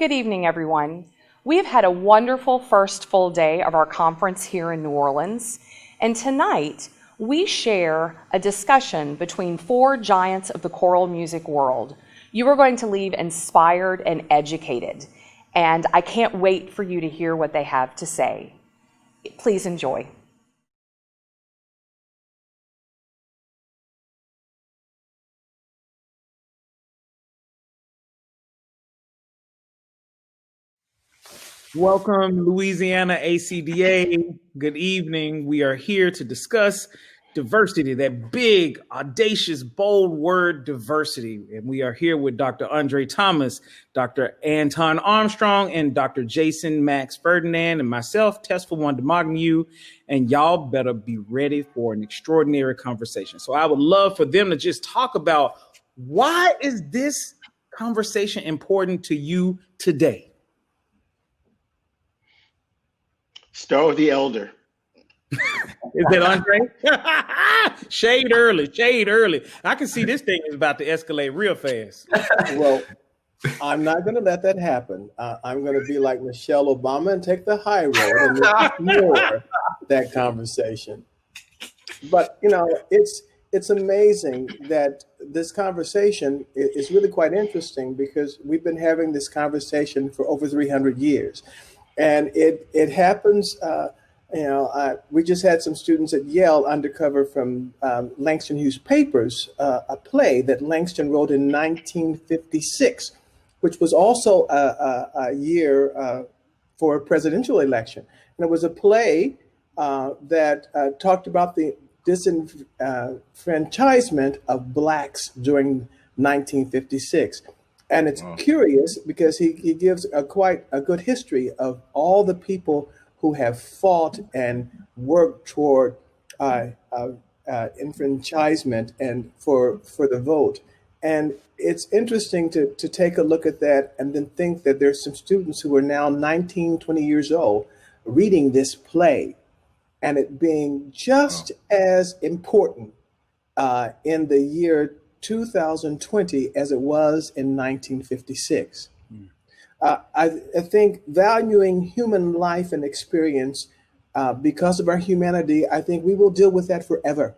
Good evening, everyone. We've had a wonderful first full day of our conference here in New Orleans, and tonight we share a discussion between four giants of the choral music world. You are going to leave inspired and educated, and I can't wait for you to hear what they have to say. Please enjoy. Welcome, Louisiana ACDA. Good evening. We are here to discuss diversity, that big, audacious, bold word, diversity. And we are here with Dr. André Thomas, Dr. Anton Armstrong, and Dr. Jason Max Ferdinand, and myself, Tesfa Wondemagegnehu. And y'all better be ready for an extraordinary conversation. So I would love for them to just talk about, why is this conversation important to you today? Start with the elder. Is that Andre? Shade early, shade early. I can see this thing is about to escalate real fast. Well, I'm not going to let that happen. I'm going to be like Michelle Obama and take the high road and ignore that conversation. But, you know, it's amazing that this conversation is really quite interesting, because we've been having this conversation for over 300 years. And it happens, we just had some students at Yale undercover from Langston Hughes' papers, a play that Langston wrote in 1956, which was also a year for a presidential election. And it was a play that talked about the disenfranchisement of Blacks during 1956. And it's curious because he gives quite a good history of all the people who have fought and worked toward enfranchisement and for the vote. And it's interesting to take a look at that and then think that there's some students who are now 19, 20 years old reading this play, and it being just as important in the year 2020 as it was in 1956. I think valuing human life and experience because of our humanity, I think we will deal with that forever.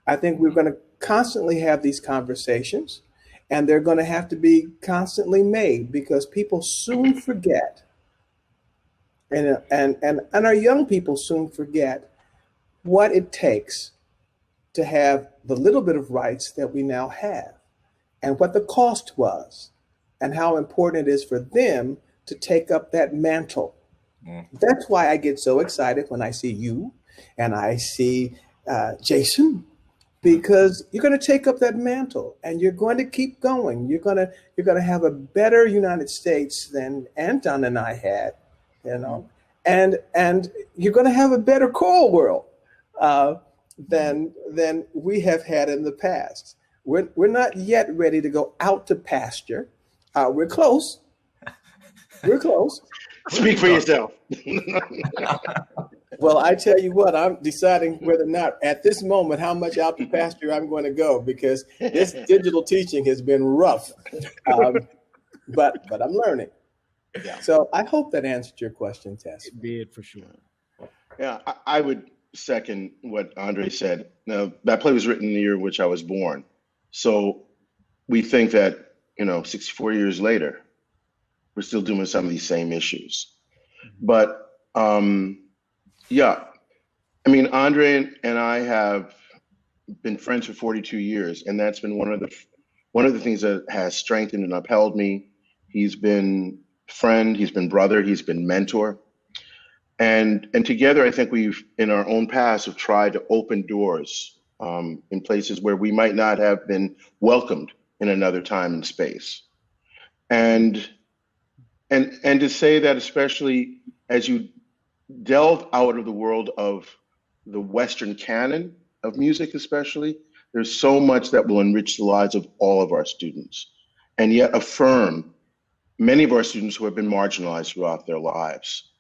I think we're going to constantly have these conversations, and they're going to have to be constantly made, because people soon forget, and our young people soon forget what it takes to have the little bit of rights that we now have, and what the cost was, and how important it is for them to take up that mantle. That's why I get so excited when I see you and I see Jason, because you're going to take up that mantle and you're going to keep going. You're going to have a better United States than Anton and I had, and you're going to have a better choral world than we have had in the past. We're not yet ready to go out to pasture. We're close. We're close. Speak for yourself. Well, I tell you what, I'm deciding whether or not at this moment how much out to pasture I'm going to go, because this digital teaching has been rough. But I'm learning. Yeah. So I hope that answered your question, Tess. It did, for sure. Yeah, I would second what Andre said. Now, that play was written in the year in which I was born. So we think that, 64 years later, we're still doing some of these same issues. But Andre and I have been friends for 42 years, and that's been one of the things that has strengthened and upheld me. He's been friend, he's been brother, he's been mentor. And together, I think we've, in our own past, have tried to open doors in places where we might not have been welcomed in another time and space. And to say that, especially as you delve out of the world of the Western canon of music, especially, there's so much that will enrich the lives of all of our students, and yet affirm many of our students who have been marginalized throughout their lives.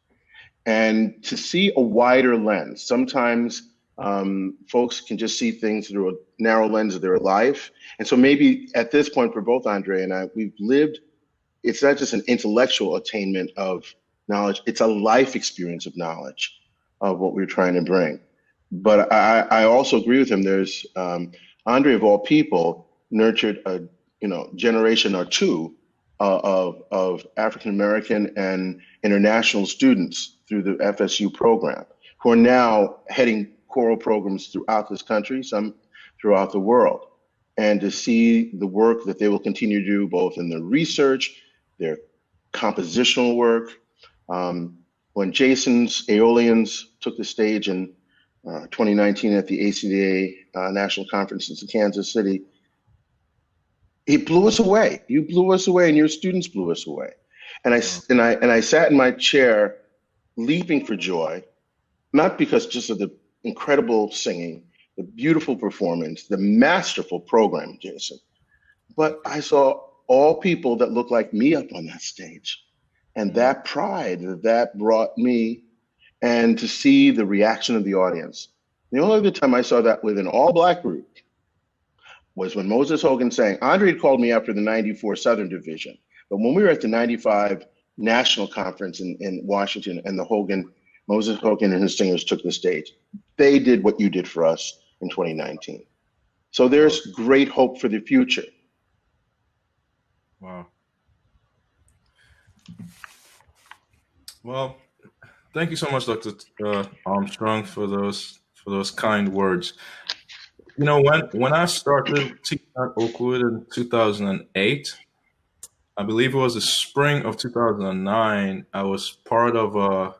And to see a wider lens. Sometimes folks can just see things through a narrow lens of their life. And so maybe at this point for both Andre and I, we've lived it's not just an intellectual attainment of knowledge, it's a life experience of knowledge of what we're trying to bring. But I also agree with him. There's André, of all people, nurtured a generation or two of African American and international students through the FSU program, who are now heading choral programs throughout this country, some throughout the world. And to see the work that they will continue to do, both in their research, their compositional work. When Jason's Aeolians took the stage in 2019 at the ACDA National Conference in Kansas City, he blew us away. You blew us away, and your students blew us away. And I sat in my chair, leaping for joy, not because just of the incredible singing, the beautiful performance, the masterful program, Jason, but I saw all people that looked like me up on that stage, and that pride that brought me, and to see the reaction of the audience. The only other time I saw that with an all-Black group was when Moses Hogan sang. Andre had called me after the 94 Southern Division, but when we were at the 95 National Conference in Washington, and Moses Hogan and his singers took the stage, they did what you did for us in 2019. So there's great hope for the future. Wow. Well, thank you so much, Dr. Armstrong, for those kind words. When I started teaching at Oakwood in 2008, I believe it was the spring of 2009, I was part of it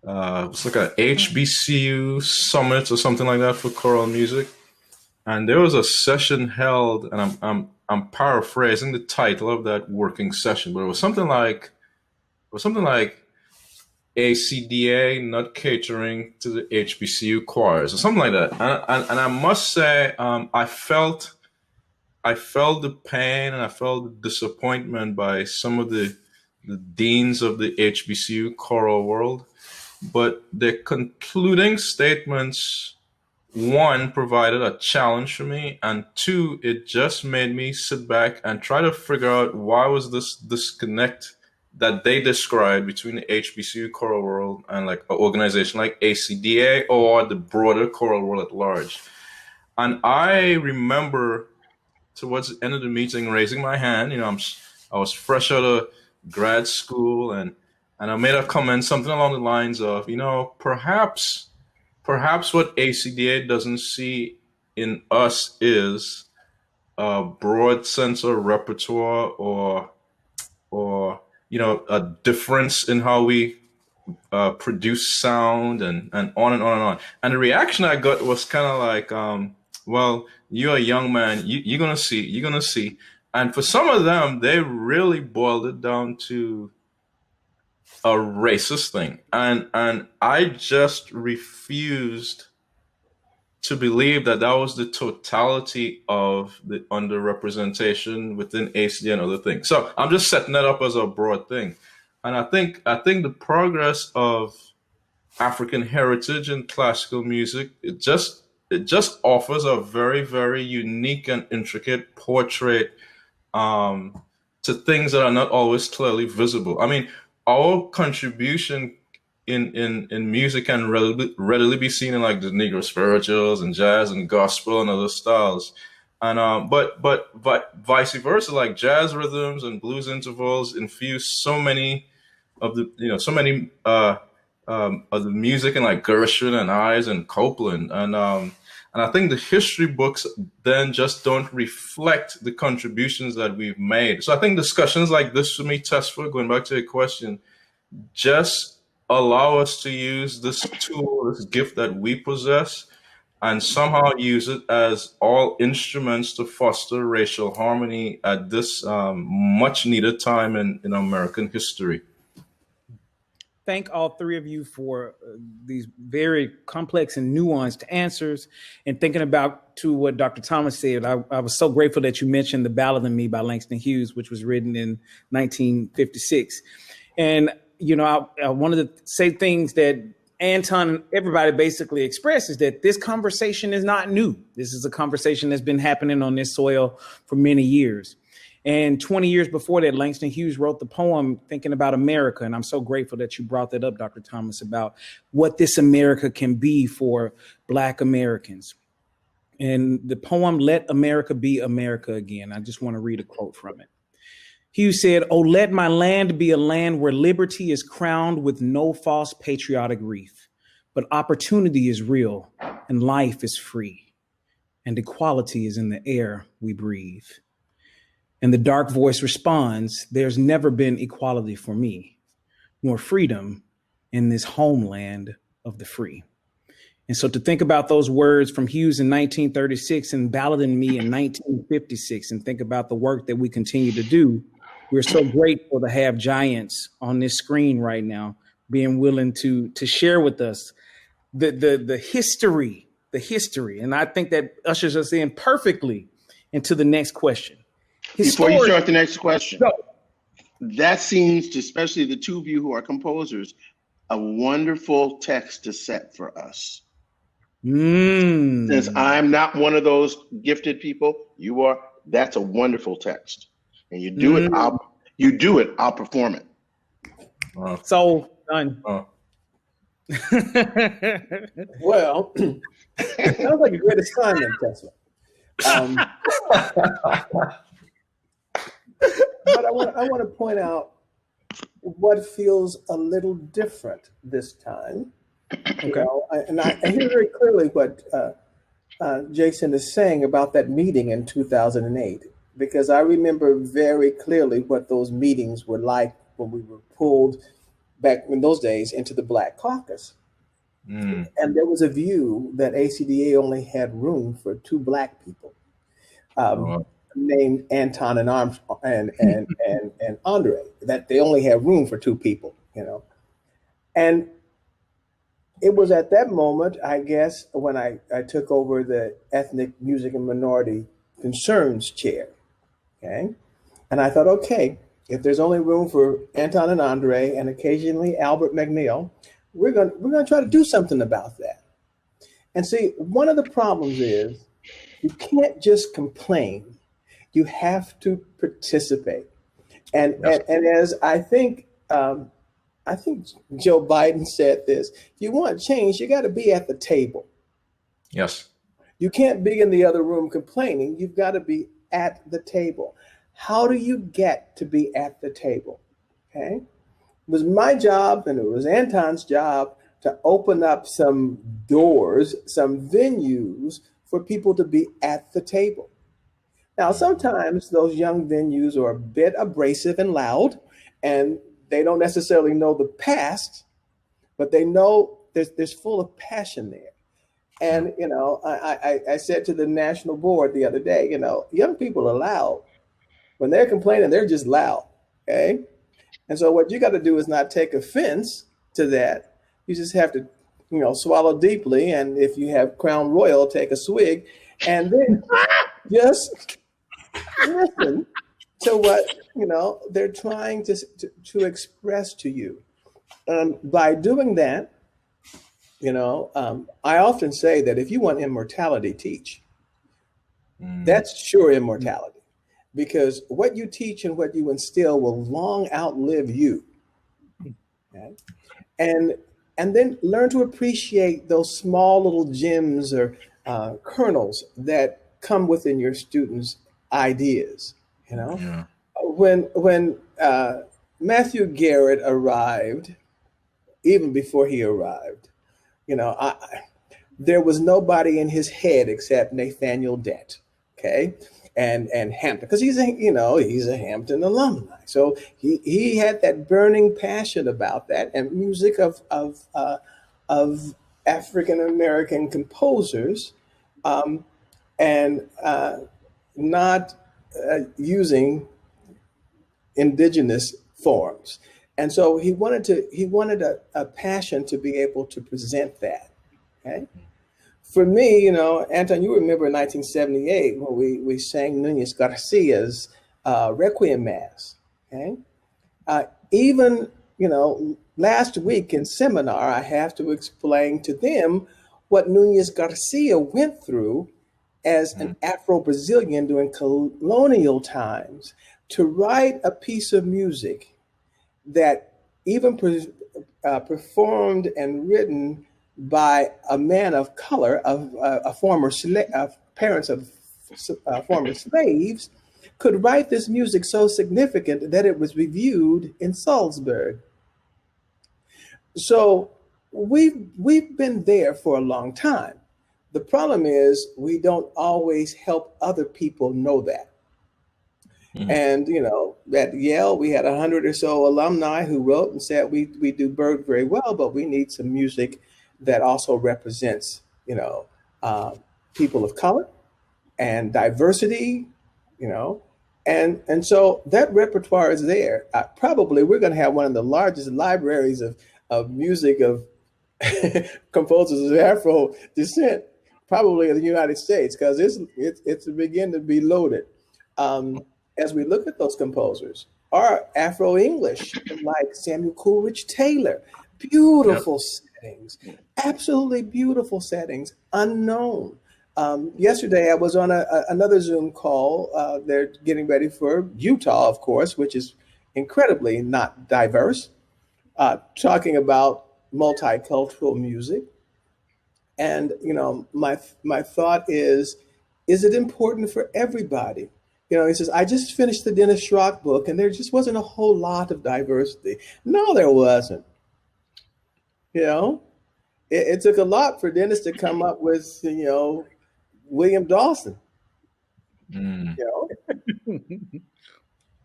was like a HBCU summit or something like that for choral music. And there was a session held, and I'm paraphrasing the title of that working session, but it was something like ACDA not catering to the HBCU choirs or something like that. And I must say, I felt the pain and I felt the disappointment by some of the deans of the HBCU choral world. But the concluding statements, one, provided a challenge for me, and two, it just made me sit back and try to figure out why was this disconnect that they described between the HBCU choral world and like an organization like ACDA or the broader choral world at large. And I remember towards the end of the meeting raising my hand. I was fresh out of grad school, and I made a comment, something along the lines of, perhaps what ACDA doesn't see in us is a broad sense of repertoire or a difference in how we produce sound and on and on and on. And the reaction I got was kind of like, well, you're a young man, you're gonna see. And for some of them, they really boiled it down to a racist thing. And I just refused to believe that was the totality of the underrepresentation within ACDA and other things. So I'm just setting that up as a broad thing. And I think the progress of African heritage in classical music, it just offers a very, very unique and intricate portrait to things that are not always clearly visible. I mean, our contribution in music can readily be seen in like the Negro spirituals and jazz and gospel and other styles, and but vice versa, like jazz rhythms and blues intervals infuse so many of the of the music in like Gershwin and Ives and Copeland, and I think the history books then just don't reflect the contributions that we've made. So I think discussions like this for me, Tesfa, going back to your question, just allow us to use this tool, this gift that we possess, and somehow use it as all instruments to foster racial harmony at this much needed time in American history. Thank all three of you for these very complex and nuanced answers, and thinking about to what Dr. Thomas said. I was so grateful that you mentioned The Ballad of Me by Langston Hughes, which was written in 1956. And I wanted to say things that Anton and everybody basically expressed, is that this conversation is not new. This is a conversation that's been happening on this soil for many years. And 20 years before that, Langston Hughes wrote the poem Thinking About America. And I'm so grateful that you brought that up, Dr. Thomas, about what this America can be for Black Americans. And the poem, Let America Be America Again. I just want to read a quote from it. Hughes said, "Oh, let my land be a land where liberty is crowned with no false patriotic wreath, but opportunity is real and life is free, and equality is in the air we breathe." And the dark voice responds, "There's never been equality for me, nor freedom in this homeland of the free." And so to think about those words from Hughes in 1936 and Ballad and Me in 1956, and think about the work that we continue to do, we're so grateful to have giants on this screen right now, being willing to share with us the history. And I think that ushers us in perfectly into the next question. Before you start the next question, Go. that seems to, especially the two of you who are composers, a wonderful text to set for us. Since I'm not one of those gifted people, you are. That's a wonderful text, and you do it. I'll perform it. So done. Well, sounds like a great assignment, Tesfa. But I want to point out what feels a little different this time. Okay. You know, I hear very clearly what Jason is saying about that meeting in 2008, because I remember very clearly what those meetings were like when we were pulled back in those days into the Black Caucus. And there was a view that ACDA only had room for two Black people, named Anton and Armstrong and André, that they only had room for two people, you know. And it was at that moment, I guess, when I took over the Ethnic Music and Minority Concerns chair, okay? And I thought, okay, if there's only room for Anton and André and occasionally Albert McNeil, we're gonna try to do something about that. And see, one of the problems is you can't just complain. You have to participate. And as I think Joe Biden said this, if you want change, you got to be at the table. Yes. You can't be in the other room complaining. You've got to be at the table. How do you get to be at the table? Okay. It was my job and it was Anton's job to open up some doors, some venues for people to be at the table. Now, sometimes those young venues are a bit abrasive and loud, and they don't necessarily know the past, but they know there's full of passion there. And, you know, I said to the national board the other day, you know, young people are loud. When they're complaining, they're just loud, okay? And so what you got to do is not take offense to that. You just have to, you know, swallow deeply. And if you have Crown Royal, take a swig and then just listen to what, you know, they're trying to express to you. By doing that, you know, I often say that if you want immortality, teach. That's sure immortality. Because what you teach and what you instill will long outlive you. Okay? And then learn to appreciate those small little gems or kernels that come within your students' ideas. You know, Yeah. When Matthew Garrett arrived, even before he arrived, you know, there was nobody in his head except Nathaniel Dent. Okay. And Hampton, because he's a Hampton alumni. So he had that burning passion about that, and music of African American composers, and not using indigenous forms. And so he wanted a passion to be able to present that. Okay. For me, you know, Anton, you remember in 1978 when we sang Nunez Garcia's Requiem Mass. Okay, even, you know, last week in seminar, I have to explain to them what Nunez Garcia went through as an Afro-Brazilian during colonial times to write a piece of music that even performed and written by a man of color, of parents of former slaves, could write this music so significant that it was reviewed in Salzburg. So we've been there for a long time. The problem is we don't always help other people know that. And, at Yale, we had 100 or so alumni who wrote and said, we do Berg very well, but we need some music that also represents, people of color and diversity, and so that repertoire is there. Probably we're going to have one of the largest libraries of music of composers of Afro descent, probably in the United States, because it's begin to be loaded. As we look at those composers, are Afro-English, like Samuel Coleridge Taylor, beautiful settings, absolutely beautiful settings, unknown. Yesterday, I was on another Zoom call. They're getting ready for Utah, of course, which is incredibly not diverse, talking about multicultural music. And, my thought is it important for everybody? He says, I just finished the Dennis Schrock book, and there just wasn't a whole lot of diversity. No, there wasn't. It took a lot for Dennis to come up with, William Dawson. And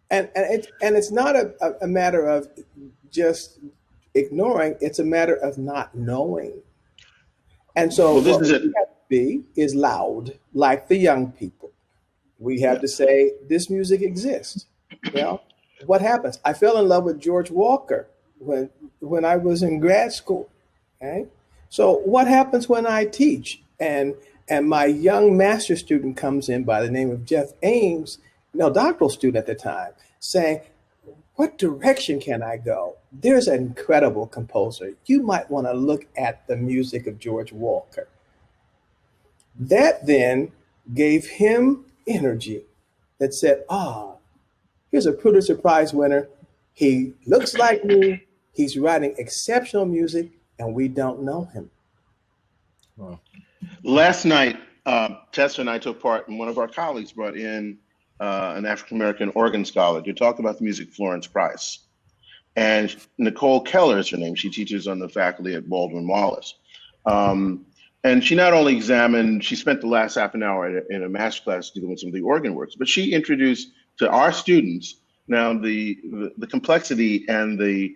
it's not a matter of just ignoring; it's a matter of not knowing. And so, what we have to be is loud, like the young people. We have to say, this music exists. What happens? I fell in love with George Walker when I was in grad school. Okay? So what happens when I teach and my young master student comes in by the name of Jeff Ames, doctoral student at the time, saying, what direction can I go? There's an incredible composer. You might want to look at the music of George Walker. That then gave him energy that said, here's a Pulitzer Prize winner. He looks like me. He's writing exceptional music, and we don't know him. Wow. Last night, Tesfa and I took part, and one of our colleagues brought in an African-American organ scholar to talk about the music of Florence Price. And Nicole Keller is her name. She teaches on the faculty at Baldwin-Wallace. And she not only she spent the last half an hour in a master class dealing with some of the organ works, but she introduced to our students now the complexity and the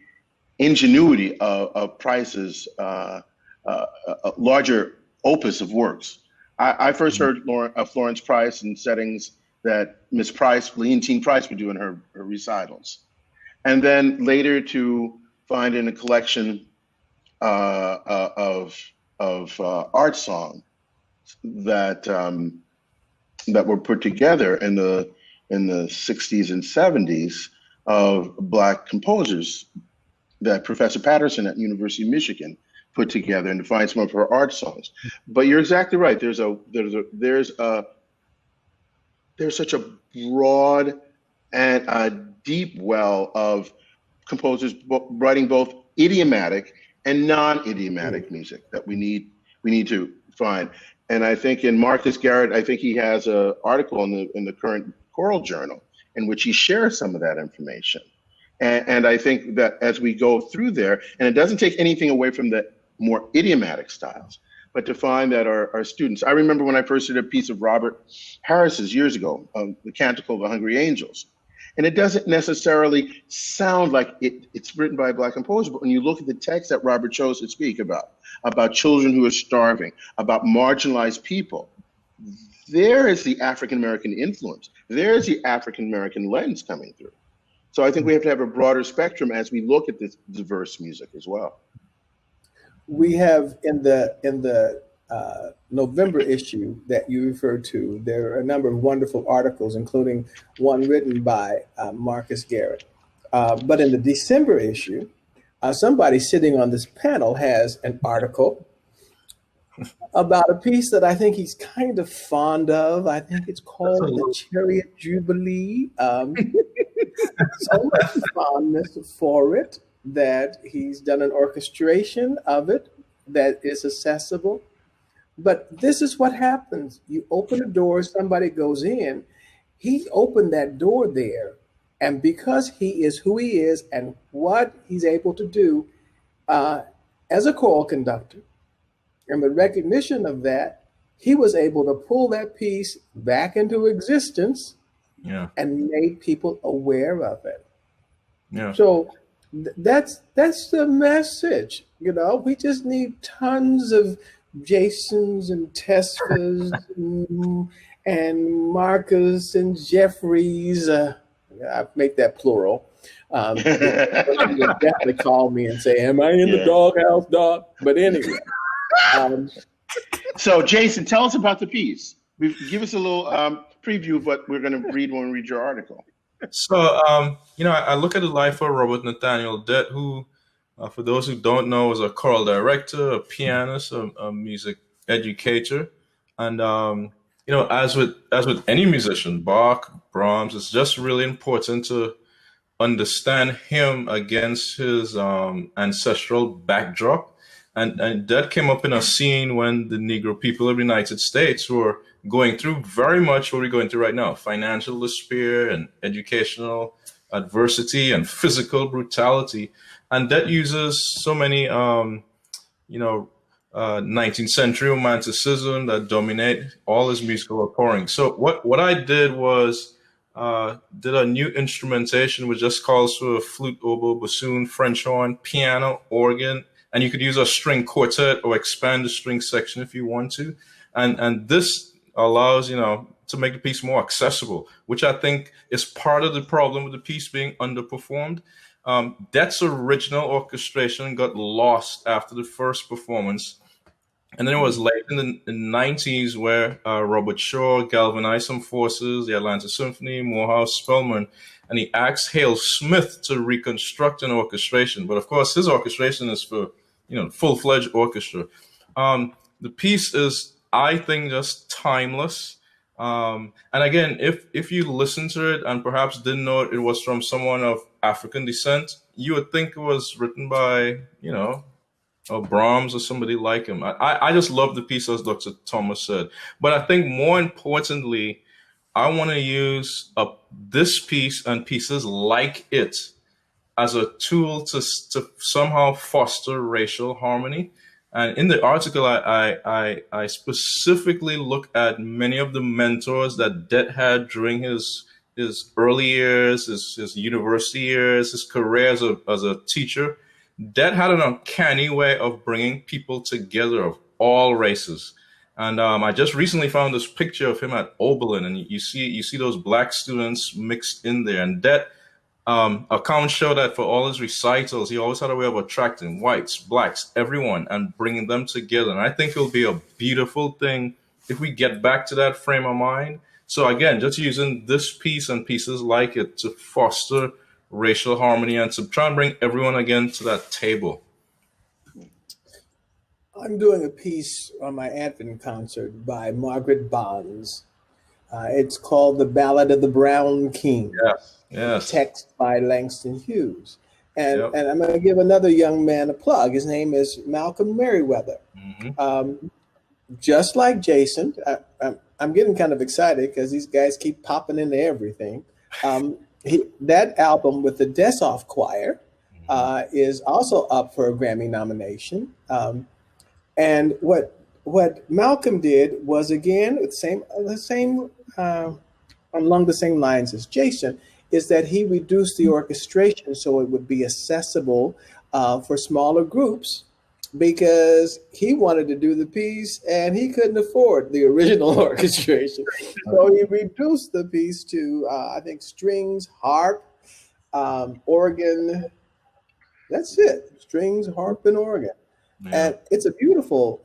ingenuity of Price's larger opus of works. I first heard Florence Price in settings that Miss Price, Leontine Price, would do in her recitals. And then later to find in a collection of art songs that were put together in the 60s and 70s of Black composers that Professor Patterson at University of Michigan put together, and to find some of her art songs. But you're exactly right. There's such a broad and a deep well of composers writing both idiomatic and non-idiomatic music that we need to find. And I think in Marcus Garrett, I think he has an article in the current Choral Journal in which he shares some of that information. And I think that as we go through there, and it doesn't take anything away from the more idiomatic styles, but to find that our students, I remember when I first did a piece of Robert Harris's years ago, the Canticle of the Hungry Angels. And it doesn't necessarily sound like it's written by a Black composer, but when you look at the text that Robert chose to speak about children who are starving, about marginalized people, there is the African-American influence. There is the African-American lens coming through. So I think we have to have a broader spectrum as we look at this diverse music as well. We have in the November issue that you referred to, there are a number of wonderful articles, including one written by Marcus Garrett. But in the December issue, somebody sitting on this panel has an article about a piece that I think he's kind of fond of. I think it's called the Chariot Jubilee. So much fondness for it that he's done an orchestration of it that is accessible. But this is what happens. You open a door, somebody goes in. He opened that door there. And because he is who he is and what he's able to do as a choral conductor, and the recognition of that, he was able to pull that piece back into existence and made people aware of it. Yeah. So that's the message. You know, we just need tons of Jasons and Tesfas and Marcus and Jeffreys. I make that plural. They will definitely call me and say, "Am I in the doghouse, Doc?" But anyway. So, Jason, tell us about the piece. Give us a little preview of what we're going to read when we read your article. So, I look at the life of Robert Nathaniel Dett, who, for those who don't know, was a choral director, a pianist, a music educator. And, as with any musician, Bach, Brahms, it's just really important to understand him against his ancestral backdrop. And that came up in a scene when the Negro people of the United States were going through very much what we're going through right now: financial despair and educational adversity and physical brutality. And that uses so many, 19th century romanticism that dominate all his musical outpouring. So what I did was did a new instrumentation which just calls for a flute, oboe, bassoon, French horn, piano, organ. And you could use a string quartet or expand the string section if you want to. And this allows, to make the piece more accessible, which I think is part of the problem with the piece being underperformed. Dett's original orchestration got lost after the first performance. And then it was late in the 90s where Robert Shaw galvanized some forces, the Atlanta Symphony, Morehouse, Spelman, and he asked Hale Smith to reconstruct an orchestration. But of course, his orchestration is for, full-fledged orchestra. The piece is, I think, just timeless. And again, if you listen to it and perhaps didn't know it was from someone of African descent, you would think it was written by, or Brahms or somebody like him. I just love the piece, as Dr. Thomas said. But I think more importantly, I want to use this piece and pieces like it as a tool to somehow foster racial harmony. And in the article, I specifically look at many of the mentors that Dett had during his early years, his university years, his career as a teacher. Dett had an uncanny way of bringing people together of all races. And I just recently found this picture of him at Oberlin, and you see those black students mixed in there. And Dett, accounts show that for all his recitals, he always had a way of attracting whites, blacks, everyone, and bringing them together. And I think it'll be a beautiful thing if we get back to that frame of mind. So again, just using this piece and pieces like it to foster racial harmony and to try and bring everyone again to that table. I'm doing a piece on my Advent concert by Margaret Bonds. It's called The Ballad of the Brown King. Yes. Text by Langston Hughes. And I'm going to give another young man a plug. His name is Malcolm Merriweather. Mm-hmm. Just like Jason, I'm getting kind of excited because these guys keep popping into everything. That album with the Dessoff Choir is also up for a Grammy nomination. And what Malcolm did was, again, along the same lines as Jason, is that he reduced the orchestration so it would be accessible for smaller groups, because he wanted to do the piece and he couldn't afford the original orchestration. So he reduced the piece to, I think, strings, harp, organ. That's it. Strings, harp, and organ. Yeah. And it's a beautiful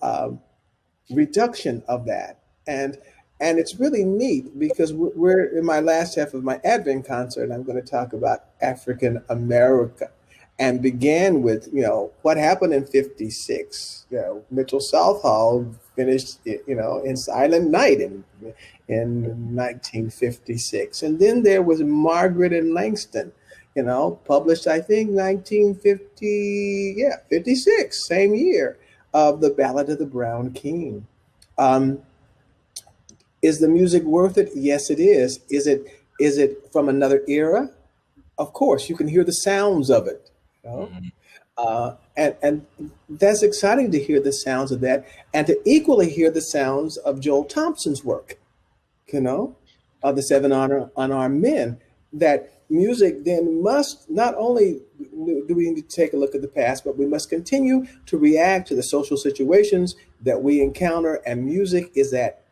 reduction of that. And it's really neat because we're in my last half of my Advent concert. I'm going to talk about African America, and began with, what happened in 56. Mitchell Southall finished, in Silent Night in 1956. And then there was Margaret and Langston, published, I think, 56, same year, of The Ballad of the Brown King. Is the music worth it? Yes, it is. Is it from another era? Of course, you can hear the sounds of it. And that's exciting to hear the sounds of that, and to equally hear the sounds of Joel Thompson's work, of the Seven Unarmed Men. That music then must not only do we need to take a look at the past, but we must continue to react to the social situations that we encounter, and music is that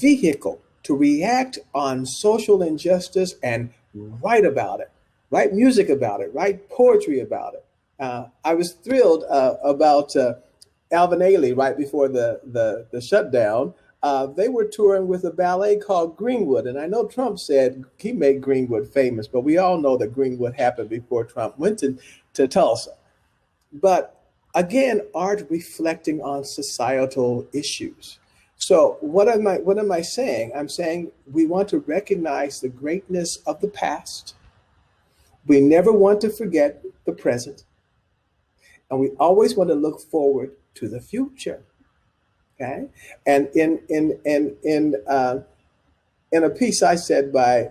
vehicle to react on social injustice and write about it. Write music about it, write poetry about it. I was thrilled about Alvin Ailey right before the shutdown. They were touring with a ballet called Greenwood. And I know Trump said he made Greenwood famous, but we all know that Greenwood happened before Trump went to Tulsa. But again, art reflecting on societal issues. So what am I saying? I'm saying we want to recognize the greatness of the past. We never want to forget the present, and we always want to look forward to the future. Okay, and in a piece I said by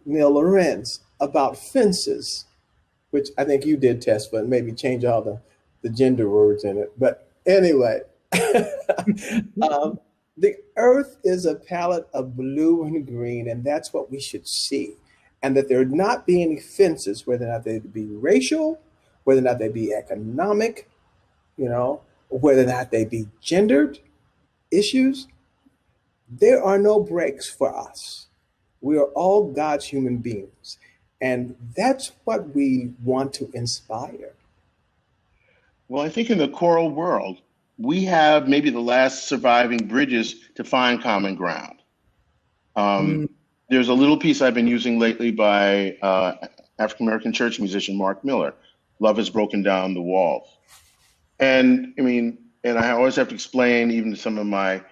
Neil Lorenz about fences, which I think you did, Tesfa, and maybe change all the gender words in it. But anyway, the earth is a palette of blue and green, and that's what we should see. And that there not be any fences, whether or not they be racial, whether or not they be economic, whether or not they be gendered issues. There are no breaks for us. We are all God's human beings. And that's what we want to inspire. Well, I think in the choral world, we have maybe the last surviving bridges to find common ground. There's a little piece I've been using lately by African-American church musician Mark Miller, Love Has Broken Down the Walls. And I always have to explain even to some of my,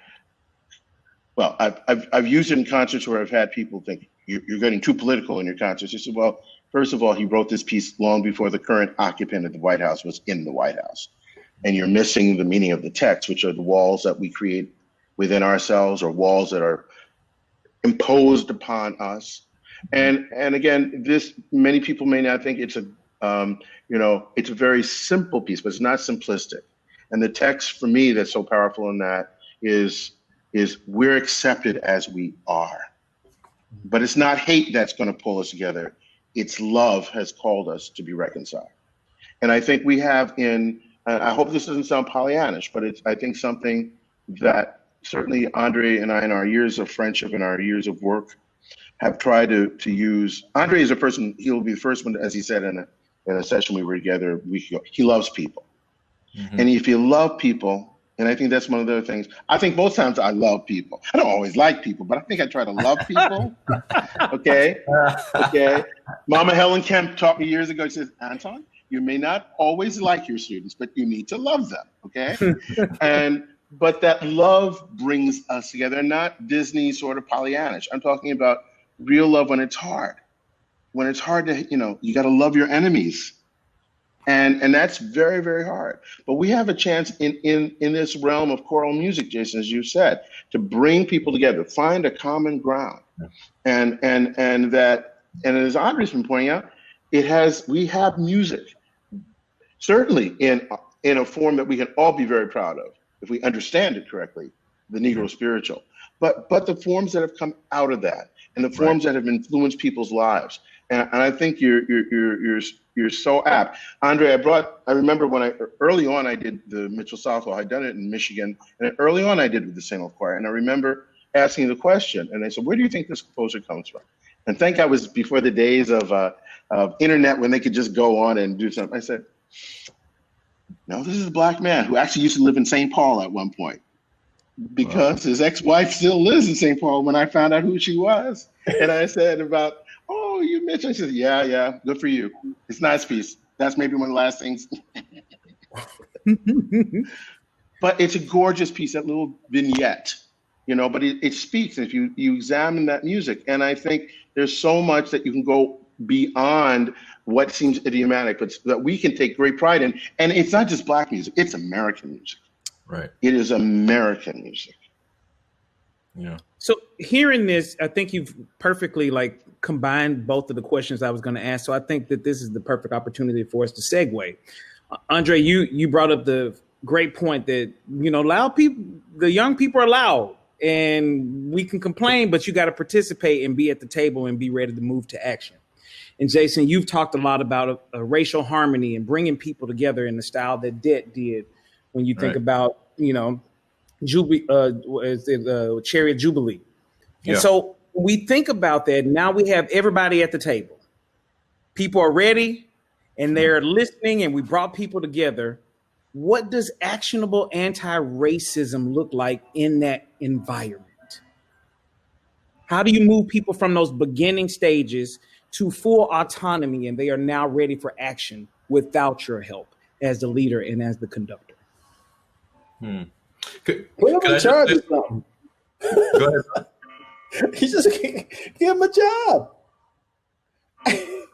I've used it in concerts where I've had people think, you're getting too political in your concerts. I said, well, first of all, he wrote this piece long before the current occupant of the White House was in the White House. And you're missing the meaning of the text, which are the walls that we create within ourselves, or walls that are imposed upon us. And again, many people may not think it's it's a very simple piece, but it's not simplistic. And the text for me that's so powerful in that is we're accepted as we are. But it's not hate that's going to pull us together. It's love has called us to be reconciled. And I think we have I hope this doesn't sound Pollyannish, but it's, I think, something that certainly André and I, in our years of friendship and our years of work, have tried to use. André is a person, he'll be the first one, as he said in a session we were together a week ago, he loves people. Mm-hmm. And if you love people, and I think that's one of the other things, I think most times I love people. I don't always like people, but I think I try to love people. Okay. Mama Helen Kemp taught me years ago, she says, Anton, you may not always like your students, but you need to love them. Okay. But that love brings us together, not Disney sort of Pollyannish. I'm talking about real love when it's hard. When it's hard to, you got to love your enemies. And that's very, very hard. But we have a chance in this realm of choral music, Jason, as you said, to bring people together, find a common ground. And as Andre's been pointing out, we have music, certainly in a form that we can all be very proud of, if we understand it correctly, the Negro spiritual. But the forms that have come out of that, and the forms that have influenced people's lives. And I think you're so apt. André, I remember when early on I did the Mitchell Southwell. I'd done it in Michigan, and early on I did with the St. Louis Choir. And I remember asking the question, and they said, where do you think this composer comes from? And thank God it was before the days of internet when they could just go on and do something. I said, no, this is a Black man who actually used to live in St. Paul at one point, because his ex-wife still lives in St. Paul when I found out who she was. And I said oh, you mentioned, she said, yeah, good for you. It's a nice piece. That's maybe one of the last things. But it's a gorgeous piece, that little vignette, but it speaks if you examine that music. And I think there's so much that you can go beyond what seems idiomatic, but that we can take great pride in. And it's not just Black music, it's American music. Right. It is American music. Yeah. So hearing this, I think you've perfectly combined both of the questions I was going to ask. So I think that this is the perfect opportunity for us to segue. Andre, you brought up the great point that, loud people, the young people are loud, and we can complain, but you got to participate and be at the table and be ready to move to action. And Jason, you've talked a lot about racial harmony and bringing people together in the style that Det did. When you think about, Chariot Jubilee. And so we think about that. Now we have everybody at the table. People are ready and they're listening, and we brought people together. What does actionable anti-racism look like in that environment? How do you move people from those beginning stages to full autonomy, and they are now ready for action without your help as the leader and as the conductor? Put him in charge of something. Go ahead. He just give him a job.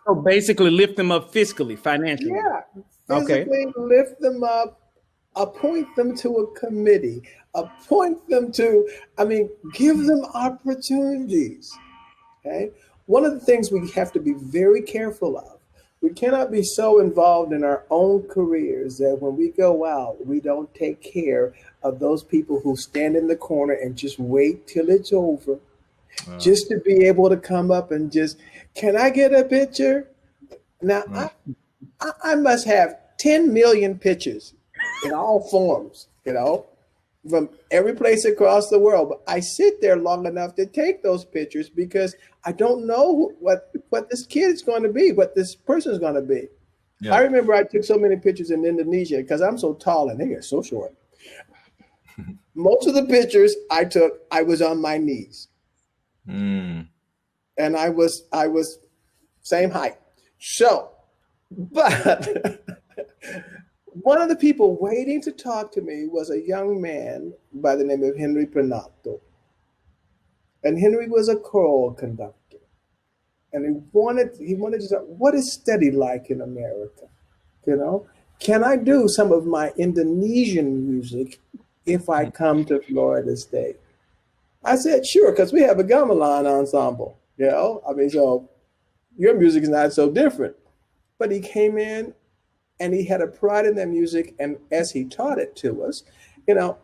So basically lift them up fiscally, financially. Yeah. Physically lift them up, appoint them to a committee, give them opportunities. Okay. One of the things we have to be very careful of, we cannot be so involved in our own careers that when we go out, we don't take care of those people who stand in the corner and just wait till it's over, just to be able to come up and just, can I get a picture? Now, I must have 10 million pictures in all forms, from every place across the world. But I sit there long enough to take those pictures because I don't know what this kid is going to be, what this person is going to be. Yeah. I remember I took so many pictures in Indonesia because I'm so tall and they are so short. Most of the pictures I took, I was on my knees. And I was same height. So, but one of the people waiting to talk to me was a young man by the name of Henry Pranato. And Henry was a choral conductor. And he wanted to know, what is study like in America? Can I do some of my Indonesian music if I come to Florida State? I said, sure, because we have a gamelan ensemble, so your music is not so different. But he came in and he had a pride in that music. And as he taught it to us,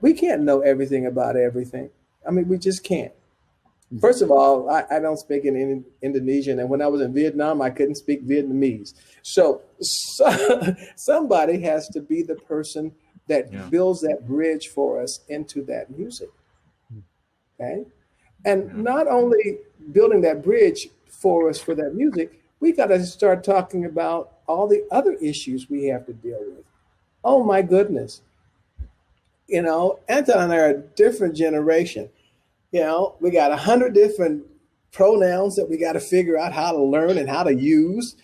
we can't know everything about everything. We just can't. First of all, I don't speak in Indonesian. And when I was in Vietnam, I couldn't speak Vietnamese. So somebody has to be the person that builds that bridge for us into that music. Okay. And not only building that bridge for us for that music, we got to start talking about all the other issues we have to deal with. Oh my goodness. Anton and I are a different generation. We got 100 different pronouns that we got to figure out how to learn and how to use,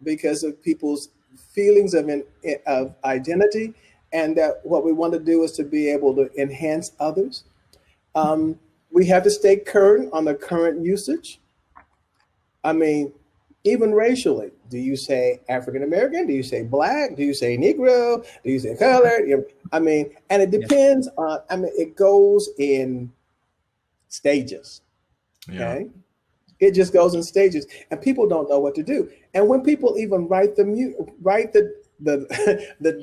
because of people's feelings of identity. And that what we want to do is to be able to enhance others. We have to stay current on the current usage. Even racially, do you say African American? Do you say Black? Do you say Negro? Do you say colored? And it depends on, it goes in stages. Okay. It just goes in stages and people don't know what to do. And when people even write the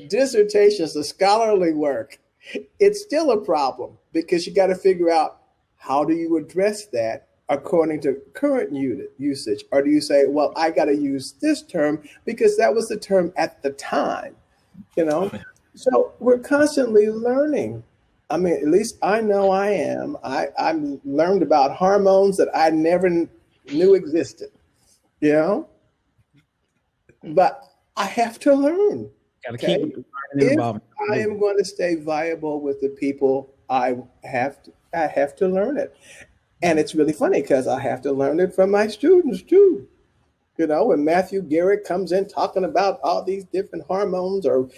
dissertations, the scholarly work, it's still a problem because you got to figure out how do you address that according to current usage? Or do you say, well, I got to use this term because that was the term at the time, So we're constantly learning. At least I know I am. I've learned about hormones that I never knew existed, But I have to learn. Got to keep learning and if evolving. I am going to stay viable with the people, I have to learn it. And it's really funny because I have to learn it from my students too. When Matthew Garrett comes in talking about all these different hormones or,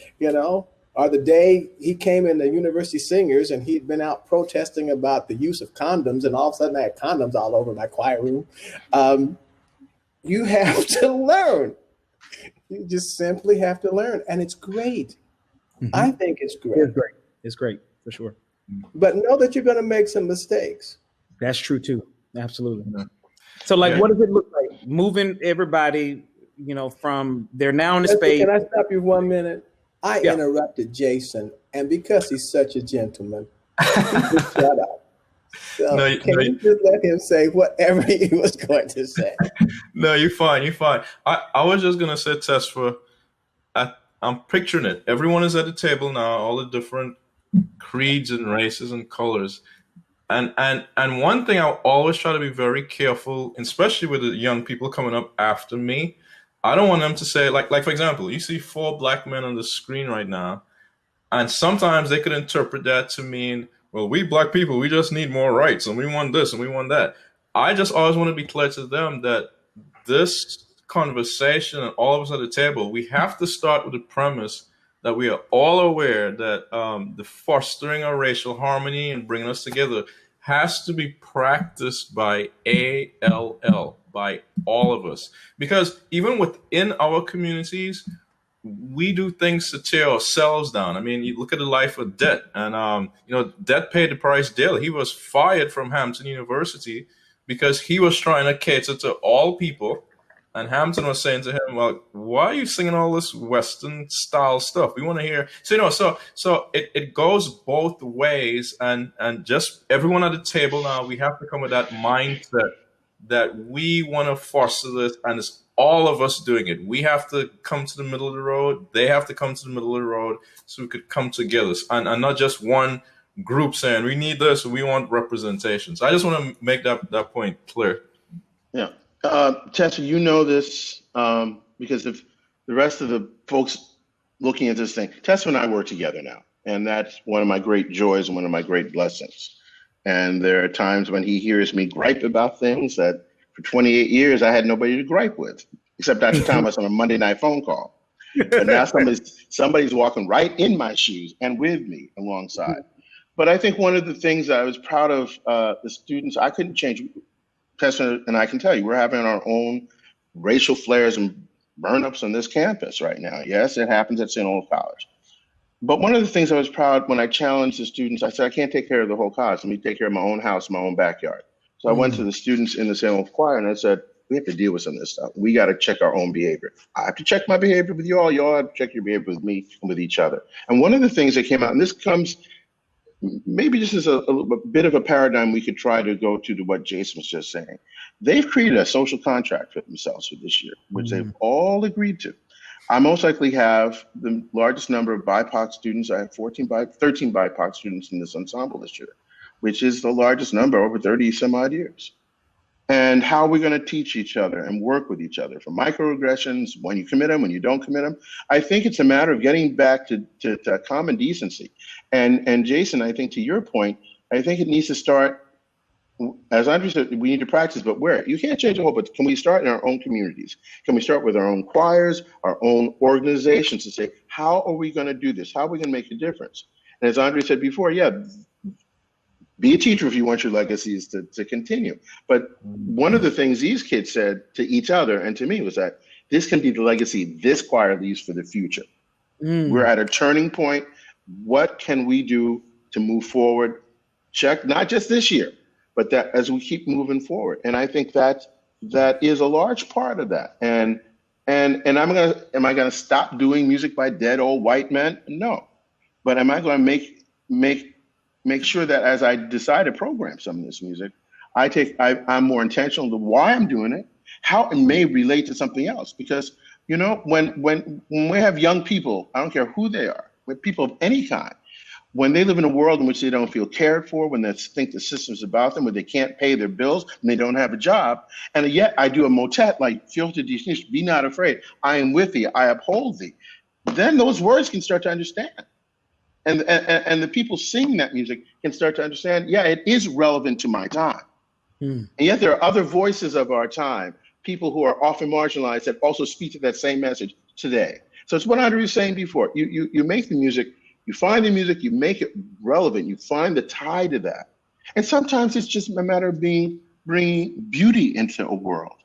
or the day he came in the University Singers and he'd been out protesting about the use of condoms, and all of a sudden I had condoms all over my choir room. You have to learn. You just simply have to learn. And it's great. Mm-hmm. I think it's great. It's great. It's great, for sure. But know that you're going to make some mistakes. That's true, too. Absolutely. Yeah. So, like, what does it look like? Moving everybody, from they're now in the space. Can I stop you 1 minute? I interrupted Jason, and because he's such a gentleman, he just shut up. So can you just let him say whatever he was going to say? No, you're fine. You're fine. I was just going to say, Tesfa, I'm picturing it. Everyone is at the table now, all the different creeds and races and colors. And one thing I always try to be very careful, especially with the young people coming up after me. I don't want them to say, like for example, you see 4 black men on the screen right now, and sometimes they could interpret that to mean, well, we black people, we just need more rights, and we want this, and we want that. I just always want to be clear to them that this conversation and all of us at the table, we have to start with the premise that we are all aware that the fostering of racial harmony and bringing us together has to be practiced by ALL, by all of us. Because even within our communities, we do things to tear ourselves down. I mean, you look at the life of Det, and Det paid the price daily. He was fired from Hampton University because he was trying to cater to all people. And Hampton was saying to him, well, why are you singing all this Western style stuff? We want to hear. So it goes both ways, and just everyone at the table now, we have to come with that mindset that we want to foster this, and it's all of us doing it. We have to come to the middle of the road. They have to come to the middle of the road so we could come together, and not just one group saying we need this, we want representation. So I just want to make that point clear. Yeah. Tesfa, you know this because of the rest of the folks looking at this thing. Tesfa and I work together now, and that's one of my great joys and one of my great blessings. And there are times when he hears me gripe about things that for 28 years I had nobody to gripe with, except Dr. Thomas on a Monday night phone call. But now somebody's walking right in my shoes and with me alongside. But I think one of the things I was proud of the students, I couldn't change. Tesfa and I can tell you, we're having our own racial flares and burn-ups on this campus right now. Yes, it happens at St. Olaf College. But one of the things I was proud when I challenged the students, I said, I can't take care of the whole college. Let me take care of my own house, my own backyard. So I went to the students in the St. Olaf choir and I said, we have to deal with some of this stuff. We got to check our own behavior. I have to check my behavior with you all. You all have to check your behavior with me and with each other. And one of the things that came out, and this comes maybe this is a bit of a paradigm we could try to go to what Jason was just saying. They've created a social contract for themselves for this year, which they've all agreed to. I most likely have the largest number of BIPOC students. I have 13 BIPOC students in this ensemble this year, which is the largest number over 30 some odd years. And how are we going to teach each other and work with each other for microaggressions, when you commit them, when you don't commit them? I think it's a matter of getting back to common decency. And Jason, I think to your point, I think it needs to start, as André said, we need to practice, but where? You can't change the whole, but can we start in our own communities? Can we start with our own choirs, our own organizations to say, how are we going to do this? How are we going to make a difference? And as André said before, yeah, be a teacher if you want your legacies to continue. But one of the things these kids said to each other and to me was that this can be the legacy this choir leaves for the future. We're at a turning point. What can we do to move forward? Check, not just this year, but that as we keep moving forward. And I think that is a large part of that. And am I gonna stop doing music by dead old white men? No. But am I gonna make sure that as I decide to program some of this music, I'm more intentional to why I'm doing it, how it may relate to something else. Because, you know, when we have young people, I don't care who they are, with people of any kind, when they live in a world in which they don't feel cared for, when they think the system's about them, when they can't pay their bills, when they don't have a job, and yet I do a motet like "Filter Distinction, be not afraid, I am with thee, I uphold thee," then those words can start to understand. And the people singing that music can start to understand, yeah, it is relevant to my time. And yet there are other voices of our time, people who are often marginalized that also speak to that same message today. So it's what André was saying before. You make the music You find the music, you make it relevant, you find the tie to that. And sometimes it's just a matter of bringing beauty into a world.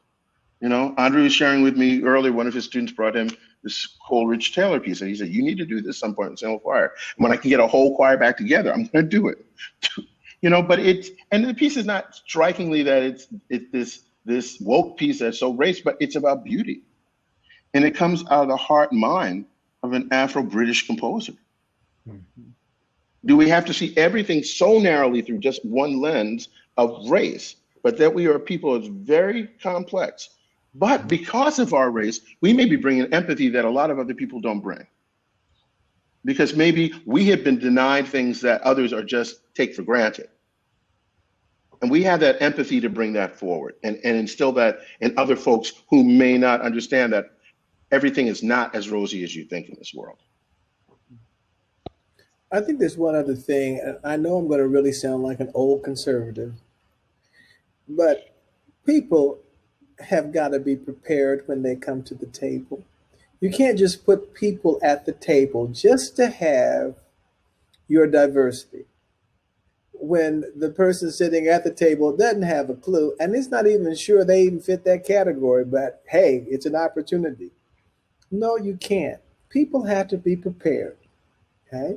You know, André was sharing with me earlier, one of his students brought him this Coleridge Taylor piece, and he said, you need to do this some point in single choir. And when I can get a whole choir back together, I'm going to do it. You know, but and the piece is not strikingly that it's this woke piece that's so race, but it's about beauty. And it comes out of the heart and mind of an Afro-British composer. Mm-hmm. Do we have to see everything so narrowly through just one lens of race? But that we are a people that's very complex. But because of our race, we may be bringing empathy that a lot of other people don't bring. Because maybe we have been denied things that others are just take for granted. And we have that empathy to bring that forward and instill that in other folks who may not understand that everything is not as rosy as you think in this world. I think there's one other thing, and I know I'm going to really sound like an old conservative, but people have got to be prepared when they come to the table. You can't just put people at the table just to have your diversity when the person sitting at the table doesn't have a clue and is not even sure they even fit that category, but hey, it's an opportunity. No, you can't. People have to be prepared, okay?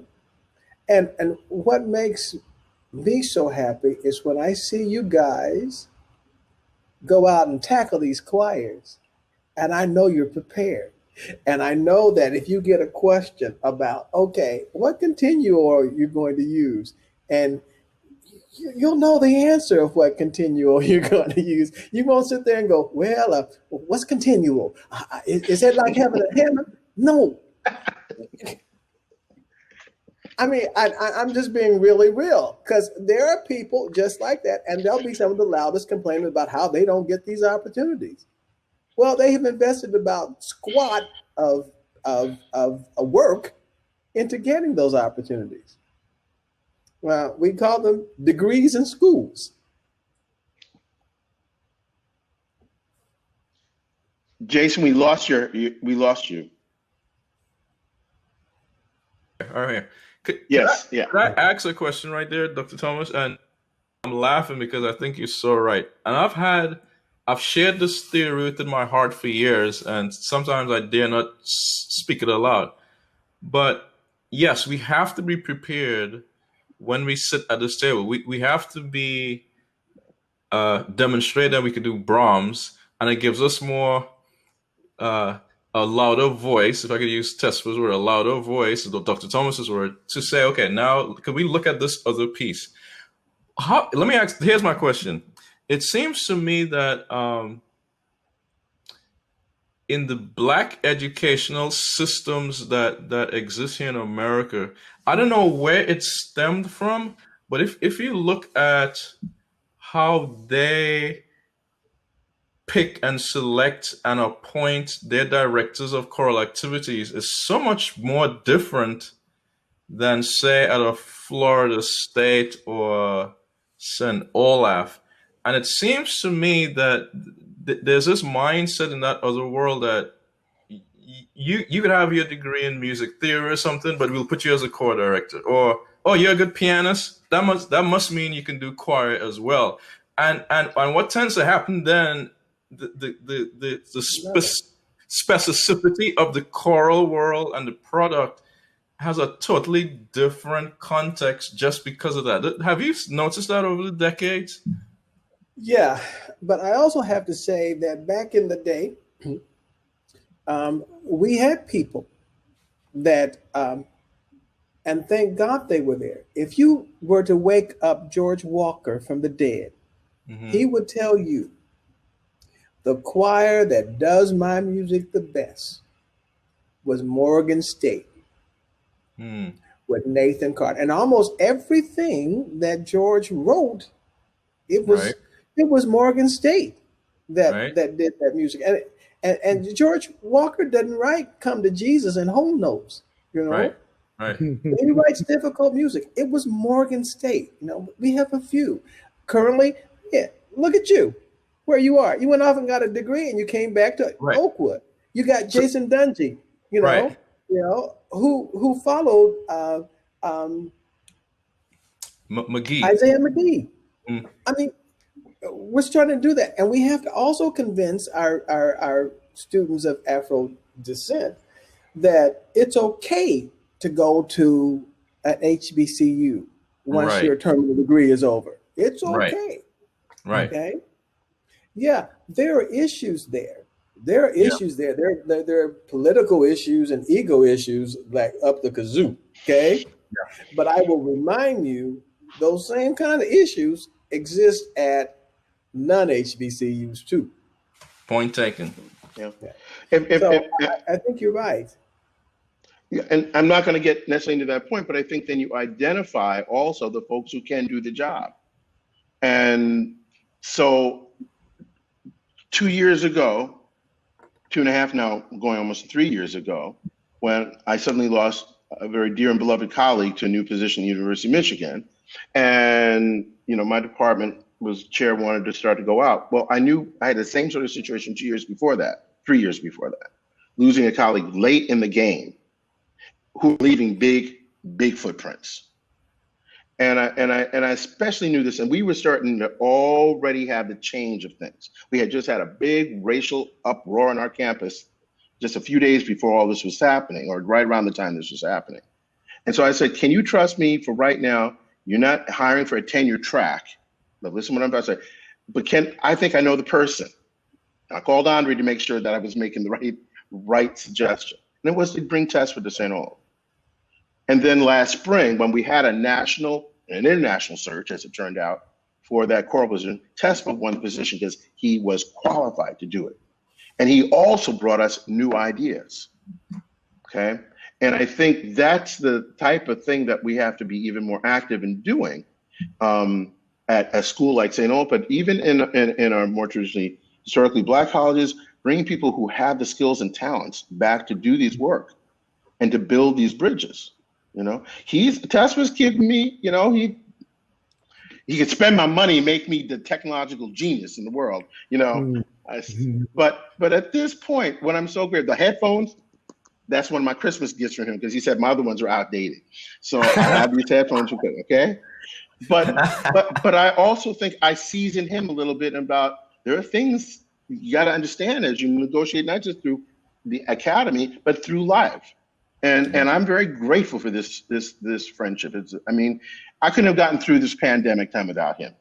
And what makes me so happy is when I see you guys go out and tackle these choirs, and I know you're prepared. And I know that if you get a question about, okay, what continual are you going to use? And you'll know the answer of what continual you're going to use. You won't sit there and go, well, what's continual? Is it like having a hammer? No. I mean, I'm just being really real, because there are people just like that, and they'll be some of the loudest complaining about how they don't get these opportunities. Well, they have invested about squat of work into getting those opportunities. Well, we call them degrees in schools. Jason, we lost you. All right. Could I ask a question right there, Dr. Thomas? And I'm laughing because I think you're so right. And I've shared this theory within my heart for years, and sometimes I dare not speak it aloud. But yes, we have to be prepared when we sit at this table. We have to be demonstrate that we can do Brahms, and it gives us more a louder voice, if I could use Tesfa's word, a louder voice, Dr. Thomas's word, to say, okay, now can we look at this other piece? Let me ask, here's my question. It seems to me that in the Black educational systems that exist here in America, I don't know where it stemmed from, but if you look at how they pick and select and appoint their directors of choral activities, is so much more different than, say, at a Florida State or St. Olaf. And it seems to me that there's this mindset in that other world that you could have your degree in music theory or something, but we'll put you as a choir director. Or, oh, you're a good pianist? That must mean you can do choir as well. And what tends to happen then, the specificity of the choral world and the product has a totally different context just because of that. Have you noticed that over the decades? Yeah, but I also have to say that back in the day, we had people that, and thank God they were there. If you were to wake up George Walker from the dead, he would tell you, the choir that does my music the best was Morgan State with Nathan Carter. And almost everything that George wrote, it was Morgan State that did that music. And George Walker doesn't write Come to Jesus and whole notes, you know. Right. He writes difficult music. It was Morgan State. You know, we have a few. Currently, look at you. Where you are. You went off and got a degree and you came back to Oakwood. You got Jason Dungy, you know, who followed McGee. Isaiah McGee. Mm. I mean, we're starting to do that, and we have to also convince our students of Afro descent that it's okay to go to an HBCU once Right. your terminal degree is over. It's Right. okay. Right. Okay. Yeah, there are issues there. There are issues there. There are political issues and ego issues like up the kazoo. Okay. But I will remind you, those same kind of issues exist at non-HBCUs too. Point taken. Yeah. So I think you're right. Yeah, and I'm not going to get necessarily into that point, but I think then you identify also the folks who can do the job. And so 2 years ago, 2.5 now, going almost 3 years ago, when I suddenly lost a very dear and beloved colleague to a new position at the University of Michigan, and my department was chair wanted to start to go out. Well, I knew I had the same sort of situation 2 years before that, 3 years before that, losing a colleague late in the game, who were leaving big footprints. And I especially knew this, and we were starting to already have the change of things. We had just had a big racial uproar on our campus just a few days before all this was happening, or right around the time this was happening. And so I said, can you trust me for right now? You're not hiring for a tenure track. But listen what I'm about to say. But I think I know the person. I called André to make sure that I was making the right suggestion. And it was to bring Tesfa to St. Olaf. And then last spring, when we had a national and international search, as it turned out, for that choral position, Tesfa won the position because he was qualified to do it. And he also brought us new ideas, okay? And I think that's the type of thing that we have to be even more active in doing at a school like St. Olaf, but even in our more traditionally, historically Black colleges, bringing people who have the skills and talents back to do these work and to build these bridges. Tesfa's giving me, he could spend my money and make me the technological genius in the world, But at this point, when I'm so great, the headphones, that's one of my Christmas gifts for him, because he said my other ones are outdated. So I have these headphones, okay? But I also think I season him a little bit about there are things you got to understand as you negotiate, not just through the academy, but through life. And I'm very grateful for this friendship. I couldn't have gotten through this pandemic time without him.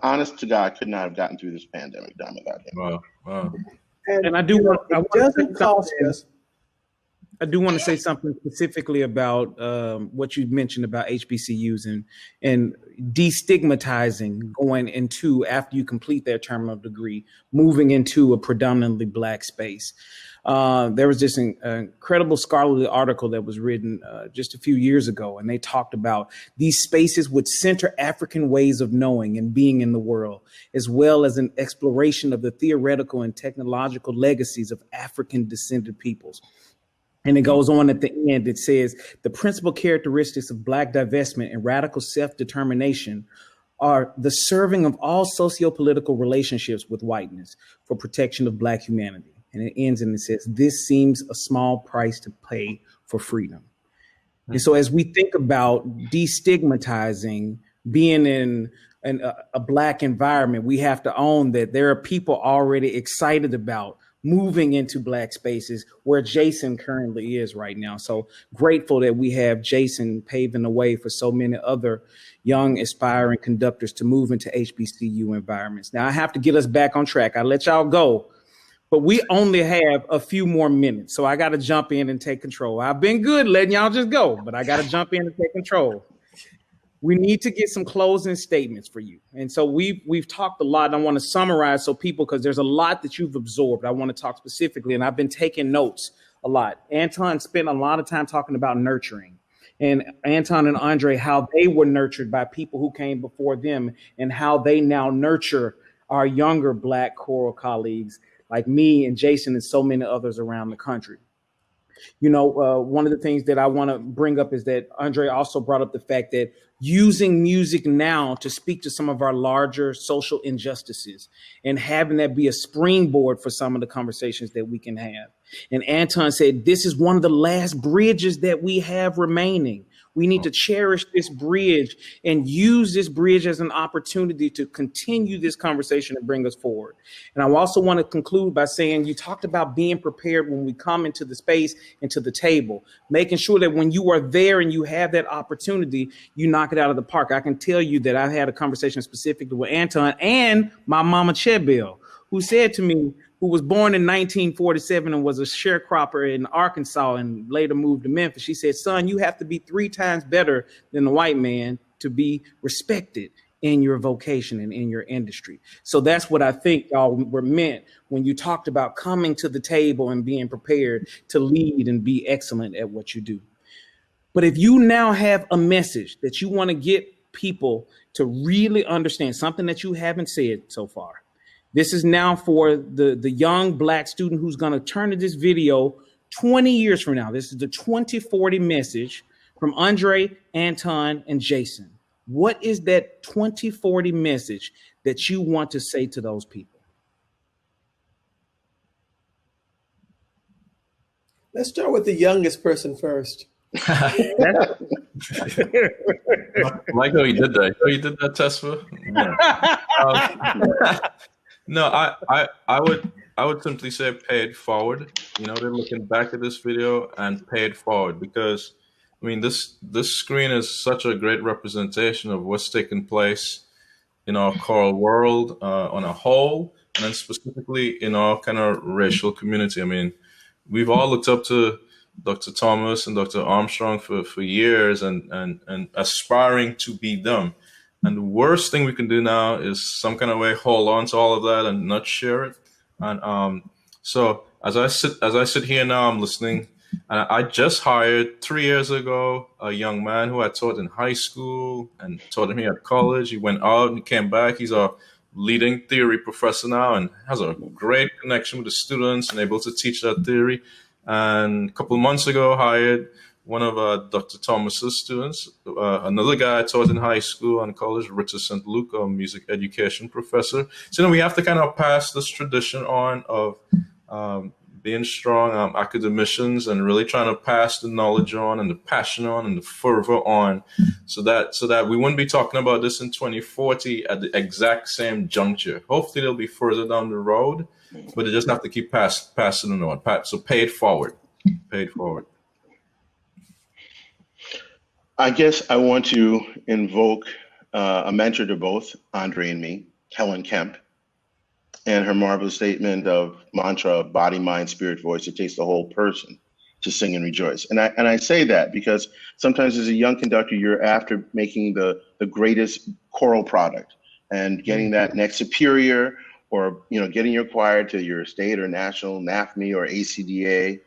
Honest to God, I could not have gotten through this pandemic time without him. Wow. And I do want to say something specifically about what you mentioned about HBCUs and destigmatizing going into, after you complete their terminal degree, moving into a predominantly Black space. There was this incredible scholarly article that was written just a few years ago, and they talked about these spaces would center African ways of knowing and being in the world, as well as an exploration of the theoretical and technological legacies of African descended peoples. And it goes on at the end, it says, the principal characteristics of Black divestment and radical self-determination are the serving of all socio-political relationships with whiteness for protection of Black humanity. And it ends and it says, this seems a small price to pay for freedom. And so as we think about destigmatizing being in a Black environment, we have to own that there are people already excited about moving into Black spaces where Jason currently is right now. So grateful that we have Jason paving the way for so many other young aspiring conductors to move into HBCU environments. Now I have to get us back on track. I let y'all go, but we only have a few more minutes. So I got to jump in and take control. I've been good letting y'all just go, but I got to jump in and take control. We need to get some closing statements for you. And so we've talked a lot, and I want to summarize so people, because there's a lot that you've absorbed. I want to talk specifically, and I've been taking notes a lot. Anton spent a lot of time talking about nurturing, and Anton and André, how they were nurtured by people who came before them and how they now nurture our younger Black choral colleagues like me and Jason and so many others around the country. One of the things that I want to bring up is that Andre also brought up the fact that using music now to speak to some of our larger social injustices and having that be a springboard for some of the conversations that we can have. And Anton said, this is one of the last bridges that we have remaining. We need to cherish this bridge and use this bridge as an opportunity to continue this conversation and bring us forward. And I also want to conclude by saying you talked about being prepared when we come into the space, into the table, making sure that when you are there and you have that opportunity, you knock it out of the park. I can tell you that I've had a conversation specifically with Anton and my mama Chebel, who said to me, who was born in 1947 and was a sharecropper in Arkansas and later moved to Memphis. She said, son, you have to be 3 times better than the white man to be respected in your vocation and in your industry. So that's what I think y'all were meant when you talked about coming to the table and being prepared to lead and be excellent at what you do. But if you now have a message that you want to get people to really understand, something that you haven't said so far, this is now for the young Black student who's going to turn to this video 20 years from now. This is the 2040 message from Andre, Anton, and Jason. What is that 2040 message that you want to say to those people? Let's start with the youngest person first. I like how you did that. You did that, Tesfa? Yeah. No, I would simply say pay it forward. They're looking back at this video and pay it forward, because this screen is such a great representation of what's taking place in our choral world on a whole, and then specifically in our kind of racial community. We've all looked up to Dr. Thomas and Dr. Armstrong for years and aspiring to be them. And the worst thing we can do now is some kind of way hold on to all of that and not share it. And so as I sit here now, I'm listening. And I just hired 3 years ago a young man who I taught in high school and taught him here at college. He went out and he came back. He's a leading theory professor now and has a great connection with the students and able to teach that theory. And a couple of months ago, hired one of Dr. Thomas's students, another guy I taught in high school and college, Richard St. Luke, a music education professor. So we have to kind of pass this tradition on of being strong academicians and really trying to pass the knowledge on and the passion on and the fervor on, so that we wouldn't be talking about this in 2040 at the exact same juncture. Hopefully it'll be further down the road, but they just have to keep passing it on. So pay it forward. Pay it forward. I guess I want to invoke a mentor to both Andre and me, Helen Kemp, and her marvelous statement of mantra, body, mind, spirit, voice. It takes the whole person to sing and rejoice. And I say that because sometimes as a young conductor, you're after making the greatest choral product and getting that next superior, or getting your choir to your state or national, NAFME or ACDA.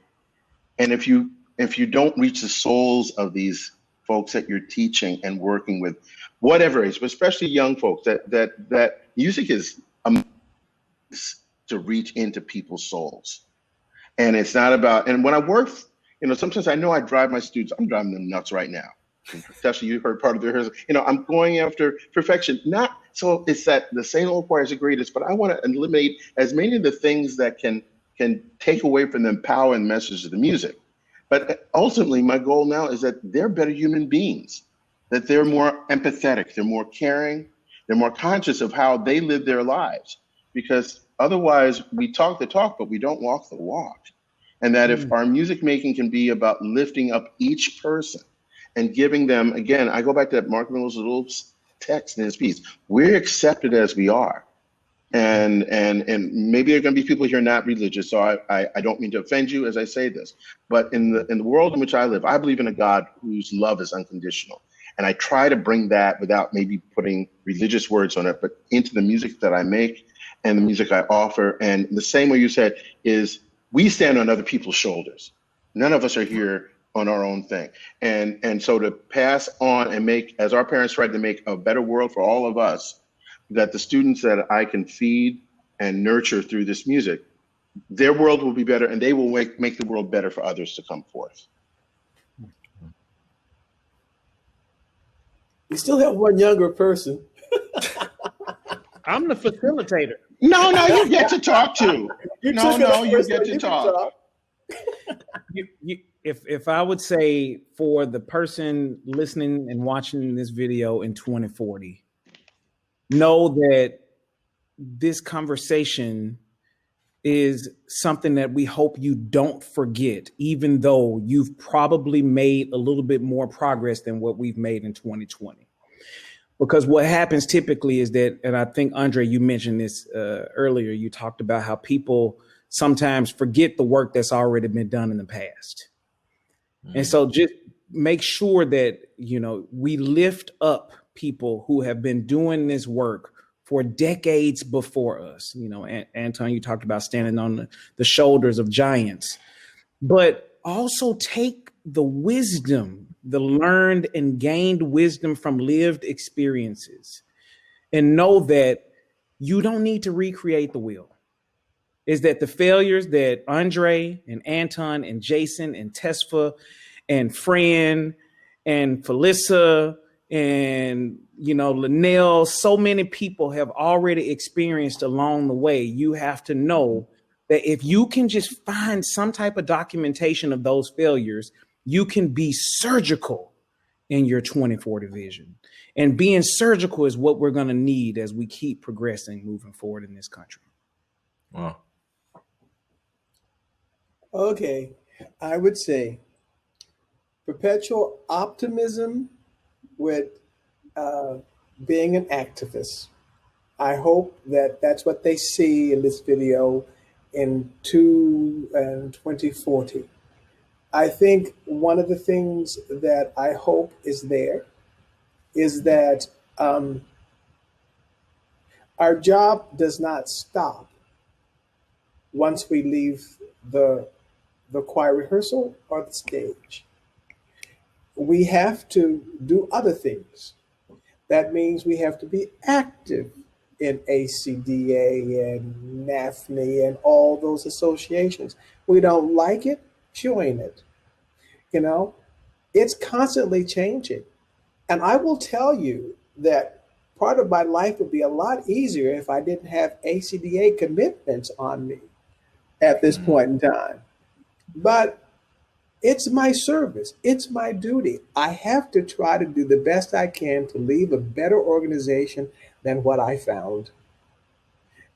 And if you don't reach the souls of these folks that you're teaching and working with, whatever age, but especially young folks, that music is to reach into people's souls. And it's not about, and when I work, sometimes I know I drive my students, I'm driving them nuts right now. Especially you heard part of their, I'm going after perfection. Not so it's that the St. Old choir is the greatest, but I want to eliminate as many of the things that can take away from the power and message of the music. But ultimately, my goal now is that they're better human beings, that they're more empathetic, they're more caring, they're more conscious of how they live their lives. Because otherwise, we talk the talk, but we don't walk the walk. And that if our music making can be about lifting up each person and giving them, again, I go back to that Mark Miller's little text in his piece, we're accepted as we are. And maybe there are going to be people here not religious, so I don't mean to offend you as I say this, but in the world in which I live, I believe in a God whose love is unconditional. And I try to bring that without maybe putting religious words on it, but into the music that I make and the music I offer. And the same way you said is we stand on other people's shoulders. None of us are here on our own thing. And so to pass on and make, as our parents tried to make a better world for all of us, that the students that I can feed and nurture through this music their world will be better, and they will make the world better for others to come forth. You still have one younger person. I'm the facilitator. No, you get to talk to. You get to talk. If I would say for the person listening and watching this video in 2040, know that this conversation is something that we hope you don't forget, even though you've probably made a little bit more progress than what we've made in 2020. Because what happens typically is that, and I think, André, you mentioned this earlier, you talked about how people sometimes forget the work that's already been done in the past. And so just make sure that, we lift up people who have been doing this work for decades before us. Anton, you talked about standing on the shoulders of giants, but also take the wisdom, the learned and gained wisdom from lived experiences, and know that you don't need to recreate the wheel. Is that the failures that André and Anton and Jason and Tesfa and Fran and Felissa and, Linnell, so many people have already experienced along the way. You have to know that if you can just find some type of documentation of those failures, you can be surgical in your 2040 vision. And being surgical is what we're going to need as we keep progressing, moving forward in this country. Wow. Okay, I would say perpetual optimism with being an activist. I hope that that's what they see in this video in 2040. I think one of the things that I hope is there is that our job does not stop once we leave the choir rehearsal or the stage. We have to do other things. That means we have to be active in ACDA and NAFNI and all those associations. We don't like it, join it. It's constantly changing. And I will tell you that part of my life would be a lot easier if I didn't have ACDA commitments on me at this point in time. But it's my service. It's my duty. I have to try to do the best I can to leave a better organization than what I found.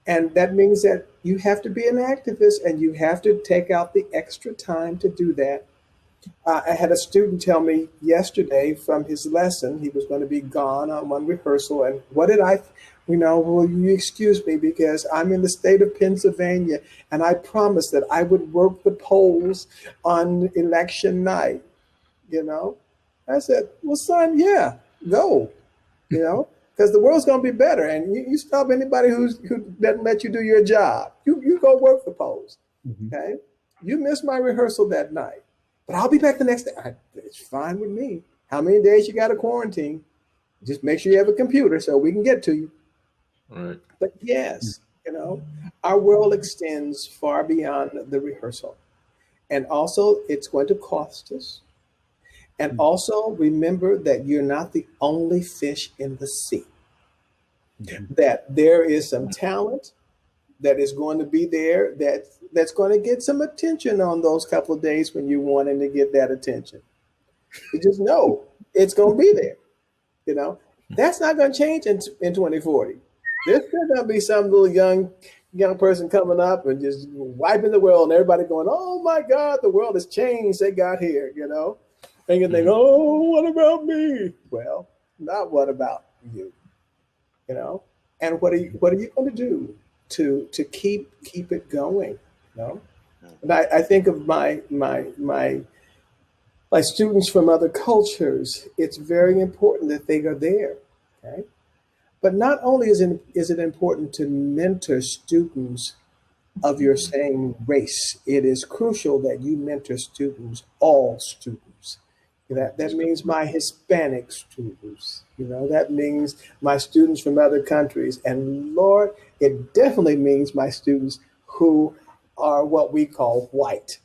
And that means that you have to be an activist and you have to take out the extra time to do that. I had a student tell me yesterday from his lesson, he was going to be gone on one rehearsal. And what did will you excuse me because I'm in the state of Pennsylvania and I promised that I would work the polls on election night, I said, well, son, yeah, go, because the world's going to be better. And you stop anybody who doesn't let you do your job. You go work the polls, okay? You missed my rehearsal that night, but I'll be back the next day. It's fine with me. How many days you got to quarantine? Just make sure you have a computer so we can get to you. Right. But yes, our world extends far beyond the rehearsal. And also, it's going to cost us. And also, remember that you're not the only fish in the sea. That there is some talent that is going to be there that's going to get some attention on those couple of days when you're wanting to get that attention. You just know it's going to be there. That's not going to change in 2040. There's still going to be some little young person coming up and just wiping the world and everybody going, oh my God, the world has changed. They got here, And you think, oh, what about me? Well, not what about you, And what are you going to do to keep it going, And I think of my students from other cultures. It's very important that they are there, okay? But not only is it important to mentor students of your same race, it is crucial that you mentor students, all students. That means my Hispanic students, that means my students from other countries. And Lord, it definitely means my students who are what we call white.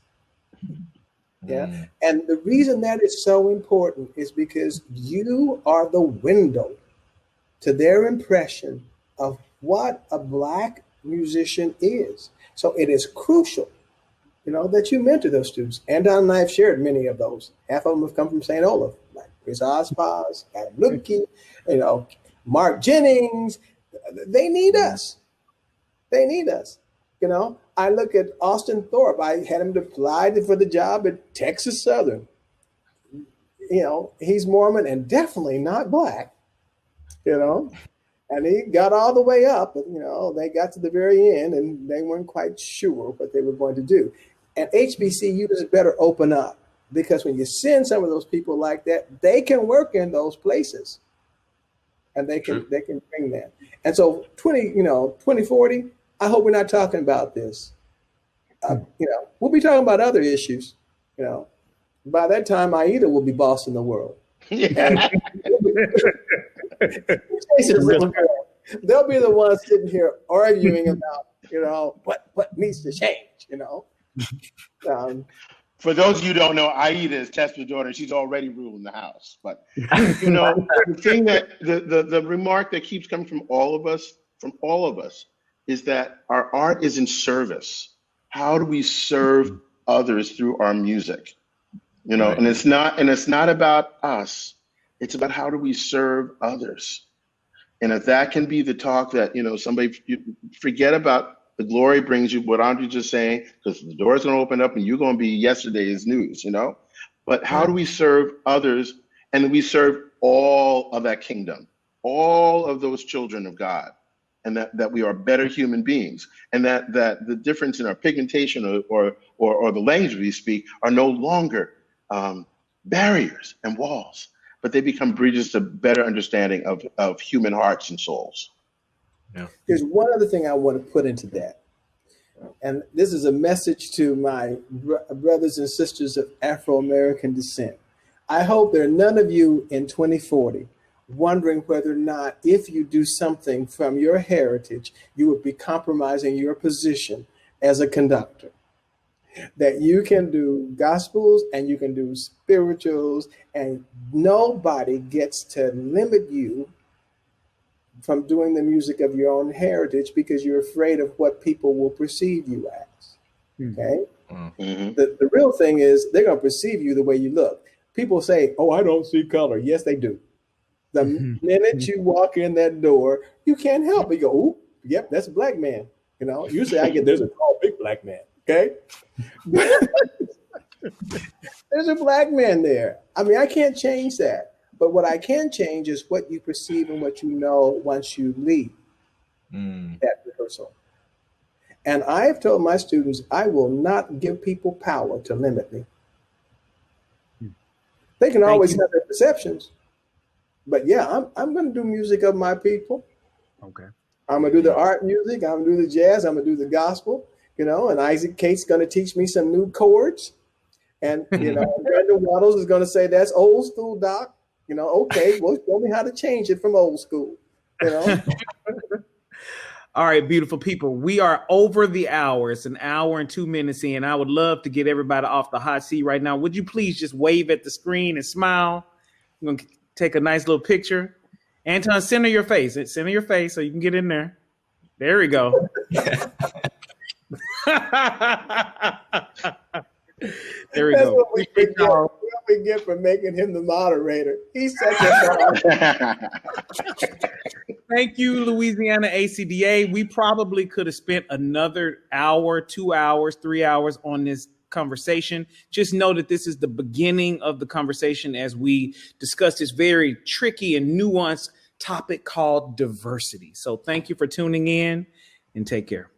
Yeah. And the reason that is so important is because you are the window to their impression of what a Black musician is. So it is crucial, that you mentor those students. Anton and I have shared many of those. Half of them have come from St. Olaf, like Chris Ospaz, Adam Lutke, Mark Jennings. They need us. They need us. I look at Austin Thorpe. I had him apply for the job at Texas Southern. He's Mormon and definitely not Black, and he got all the way up, but, they got to the very end and they weren't quite sure what they were going to do. And HBCUs better open up, because when you send some of those people like that, they can work in those places and they can bring that. And so 2040, I hope we're not talking about this. We'll be talking about other issues. By that time, AIDA will be bossing the world. Yeah. They'll be the ones sitting here arguing about, what needs to change. For those of you who don't know, Aida is Tesfa's daughter. She's already ruling the house. But the thing that the remark that keeps coming from all of us, is that our art is in service. How do we serve others through our music? Right. And it's not about us. It's about how do we serve others. And if that can be the talk that, forget about the glory brings you, what Andre's just saying, because the door's going to open up and you're going to be yesterday's news, But how do we serve others? And we serve all of that kingdom, all of those children of God, and that we are better human beings, and that the difference in our pigmentation or the language we speak are no longer barriers and walls, but they become bridges to better understanding of human hearts and souls. Yeah. There's one other thing I want to put into that. And this is a message to my brothers and sisters of Afro-American descent. I hope there are none of you in 2040 wondering whether or not, if you do something from your heritage, you would be compromising your position as a conductor. That you can do gospels and you can do spirituals, and nobody gets to limit you from doing the music of your own heritage because you're afraid of what people will perceive you as. Okay? Mm-hmm. The real thing is they're going to perceive you the way you look. People say, oh, I don't see color. Yes, they do. The minute you walk in that door, you can't help it. You go, ooh, yep, that's a Black man. Usually there's a tall, big Black man. Okay? There's a Black man there. I mean, I can't change that. But what I can change is what you perceive and what you know once you leave that rehearsal. And I've told my students, I will not give people power to limit me. They can always have their perceptions. But yeah, I'm going to do music of my people. Okay. I'm going to do the art music. I'm going to do the jazz. I'm going to do the gospel, and Isaac Cate's going to teach me some new chords. And, Brandon Waddles is going to say, that's old school, Doc. Okay, well, show me how to change it from old school, All right, beautiful people. We are over the hour. It's an hour and 2 minutes in. I would love to get everybody off the hot seat right now. Would you please just wave at the screen and smile? I'm going to take a nice little picture. Anton, center your face. Center your face so you can get in there. There we go. There we go. What we get for making him the moderator. He's such a Thank you, Louisiana ACDA. We probably could have spent another hour, 2 hours, 3 hours on this conversation. Just know that this is the beginning of the conversation as we discuss this very tricky and nuanced topic called diversity. So thank you for tuning in and take care.